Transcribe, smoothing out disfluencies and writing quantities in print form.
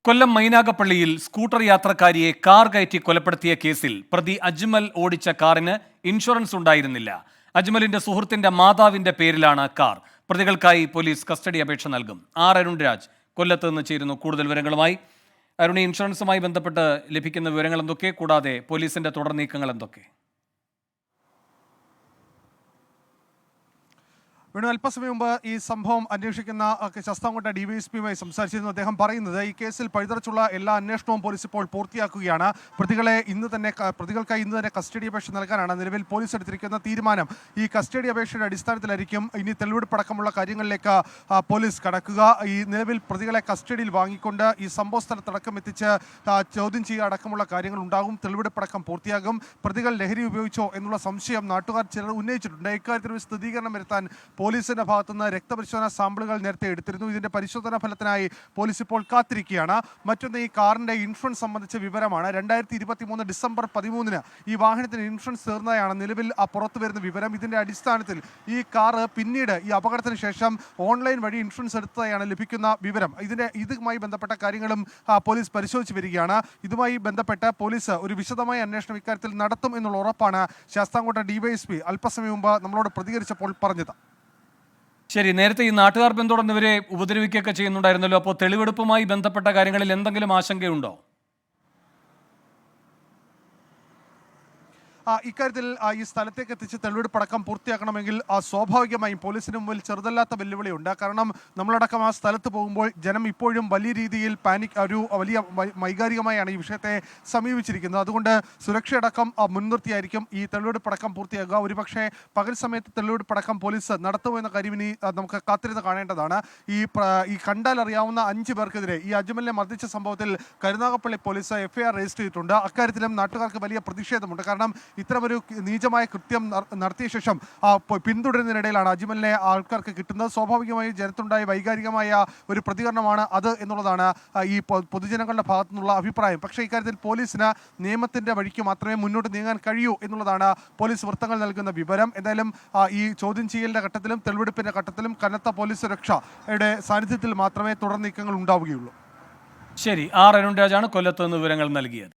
കൊല്ലം മൈനാഗപ്പള്ളിയിൽ scooter യാത്രക്കാരിയെ car കയറ്റി കൊലപ്പെടുത്തിയ കേസിൽ പ്രതി അജ്മൽ ഓടിച്ച കാറിന് ഇൻഷുറൻസ് ഉണ്ടായിരുന്നില്ല. അജ്മലിന്റെ സുഹൃത്തിന്റെ മാതാവിന്റെ പേരിലാണ് കാർ. പ്രതികൾക്കായി പോലീസ് കസ്റ്റഡി അപേക്ഷ നൽകും. അരുൺരാജ് കൊല്ലത്ത് നിന്ന് ചേരുന്നു കൂടുതൽ വിവരങ്ങളുമായി. അരുണി, ഇൻഷുറൻസുമായി ബന്ധപ്പെട്ട് ലഭിക്കുന്ന വിവരങ്ങൾ എന്തൊക്കെ, കൂടാതെ പോലീസിന്റെ തുടർ നീക്കങ്ങൾ എന്തൊക്കെ? വേണു, അല്പസമയം മുമ്പ് ഈ സംഭവം അന്വേഷിക്കുന്ന ശാസ്താംകോട്ട ഡിവൈഎസ്പിയുമായി സംസാരിച്ചിരുന്നു. അദ്ദേഹം പറയുന്നത് ഈ കേസിൽ പഴുതടച്ചുള്ള എല്ലാ അന്വേഷണവും പോലീസ് ഇപ്പോൾ പൂർത്തിയാക്കുകയാണ്. പ്രതികൾക്കായി ഇന്ന് തന്നെ കസ്റ്റഡി അപേക്ഷ നൽകാനാണ് നിലവിൽ പോലീസ് എടുത്തിരിക്കുന്ന തീരുമാനം. ഈ കസ്റ്റഡി അപേക്ഷയുടെ അടിസ്ഥാനത്തിലായിരിക്കും ഇനി തെളിവെടുപ്പടക്കമുള്ള കാര്യങ്ങളിലേക്ക് പോലീസ് കടക്കുക. ഈ നിലവിൽ പ്രതികളെ കസ്റ്റഡിയിൽ വാങ്ങിക്കൊണ്ട് ഈ സംഭവ സ്ഥലത്തടക്കം എത്തിച്ച് ചോദ്യം ചെയ്യുക അടക്കമുള്ള കാര്യങ്ങൾ ഉണ്ടാകും. തെളിവെടുപ്പടക്കം പൂർത്തിയാകും. പ്രതികൾ ലഹരി ഉപയോഗിച്ചോ എന്നുള്ള സംശയം നാട്ടുകാർ ചിലർ ഉന്നയിച്ചിട്ടുണ്ട്. ഇക്കാര്യത്തിൽ ഒരു സ്ഥിരീകരണം വരുത്താൻ പോലീസിന്റെ ഭാഗത്തുനിന്ന് രക്തപരിശോധനാ സാമ്പിളുകൾ നേരത്തെ എടുത്തിരുന്നു. ഇതിന്റെ പരിശോധനാ ഫലത്തിനായി പോലീസ് ഇപ്പോൾ കാത്തിരിക്കുകയാണ്. മറ്റൊന്ന് ഈ കാറിന്റെ ഇൻഷുറൻസ് സംബന്ധിച്ച വിവരമാണ്. 2023 ഡിസംബർ 13 ഈ വാഹനത്തിന് ഇൻഷുറൻസ് തീർന്നതാണ് നിലവിൽ പുറത്തു വരുന്ന വിവരം. ഇതിന്റെ അടിസ്ഥാനത്തിൽ ഈ കാറ് പിന്നീട് ഈ അപകടത്തിന് ശേഷം ഓൺലൈൻ വഴി ഇൻഷുറൻസ് എടുത്തതായാണ് ലഭിക്കുന്ന വിവരം. ഇതുമായി ബന്ധപ്പെട്ട കാര്യങ്ങളും പോലീസ് പരിശോധിച്ച് വരികയാണ്. ഇതുമായി ബന്ധപ്പെട്ട് പോലീസ് ഒരു വിശദമായ അന്വേഷണം ഇക്കാര്യത്തിൽ നടത്തും എന്നുള്ള ഉറപ്പാണ് ശാസ്താംകോട്ട ഡിവൈഎസ്പി അല്പസമയം മുമ്പ് നമ്മളോട് പ്രതികരിച്ചപ്പോൾ പറഞ്ഞത്. ശരി, നേരത്തെ ഈ നാട്ടുകാർ പിന്തുടർന്ന് ഇവരെ ഉപദ്രവിക്കുകയൊക്കെ ചെയ്യുന്നുണ്ടായിരുന്നല്ലോ. അപ്പോൾ തെളിവെടുപ്പുമായി ബന്ധപ്പെട്ട കാര്യങ്ങളിൽ എന്തെങ്കിലും ആശങ്കയുണ്ടോ? ഇക്കാര്യത്തിൽ ഈ സ്ഥലത്തേക്ക് എത്തിച്ച് തെളിവെടുപ്പടക്കം പൂർത്തിയാക്കണമെങ്കിൽ സ്വാഭാവികമായും പോലീസിന് മുമ്പിൽ ചെറുതല്ലാത്ത വെല്ലുവിളിയുണ്ട്. കാരണം നമ്മളടക്കം ആ സ്ഥലത്ത് പോകുമ്പോൾ ജനം ഇപ്പോഴും വലിയ രീതിയിൽ ഒരു വലിയ വൈകാരികമായാണ് ഈ വിഷയത്തെ സമീപിച്ചിരിക്കുന്നത്. അതുകൊണ്ട് സുരക്ഷയടക്കം മുൻനിർത്തിയായിരിക്കും ഈ തെളിവെടുപ്പടക്കം പൂർത്തിയാക്കുക. ഒരുപക്ഷെ പകൽ സമയത്ത് തെളിവെടുപ്പടക്കം പോലീസ് നടത്തുമെന്ന കാര്യം ഇനി നമുക്ക് കാത്തിരുന്ന് കാണേണ്ടതാണ്. ഈ കണ്ടാലറിയാവുന്ന 5 പേർക്കെതിരെ ഈ അജ്മലിനെ മർദ്ദിച്ച സംഭവത്തിൽ കരുനാഗപ്പള്ളി പോലീസ് FIR രജിസ്റ്റർ ചെയ്തിട്ടുണ്ട്. അക്കാര്യത്തിലും നാട്ടുകാർക്ക് വലിയ പ്രതിഷേധമുണ്ട്. കാരണം ഇത്തരമൊരു നീചമായ കൃത്യം നടത്തിയ ശേഷം പിന്തുടരുന്നതിനിടയിലാണ് അജ്മലിനെ ആൾക്കാർക്ക് കിട്ടുന്നത്. സ്വാഭാവികമായും ജനത്തുണ്ടായ വൈകാരികമായ ഒരു പ്രതികരണമാണ് അത് എന്നുള്ളതാണ് ഈ പൊതുജനങ്ങളുടെ ഭാഗത്തു നിന്നുള്ള അഭിപ്രായം. പക്ഷേ ഇക്കാര്യത്തിൽ പോലീസിന് നിയമത്തിന്റെ വഴിക്ക് മാത്രമേ മുന്നോട്ട് നീങ്ങാൻ കഴിയൂ എന്നുള്ളതാണ് പോലീസ് വൃത്തങ്ങൾ നൽകുന്ന വിവരം. എന്തായാലും ഈ ചോദ്യം ചെയ്യലിന്റെ ഘട്ടത്തിലും തെളിവെടുപ്പിന്റെ ഘട്ടത്തിലും കനത്ത പോലീസ് സുരക്ഷയുടെ സാന്നിധ്യത്തിൽ മാത്രമേ തുടർ നീക്കങ്ങൾ ഉണ്ടാവുകയുള്ളൂ. ശരി, അരുൺരാജാണ് കൊല്ലത്ത് നിന്ന് വിവരങ്ങൾ നൽകിയത്.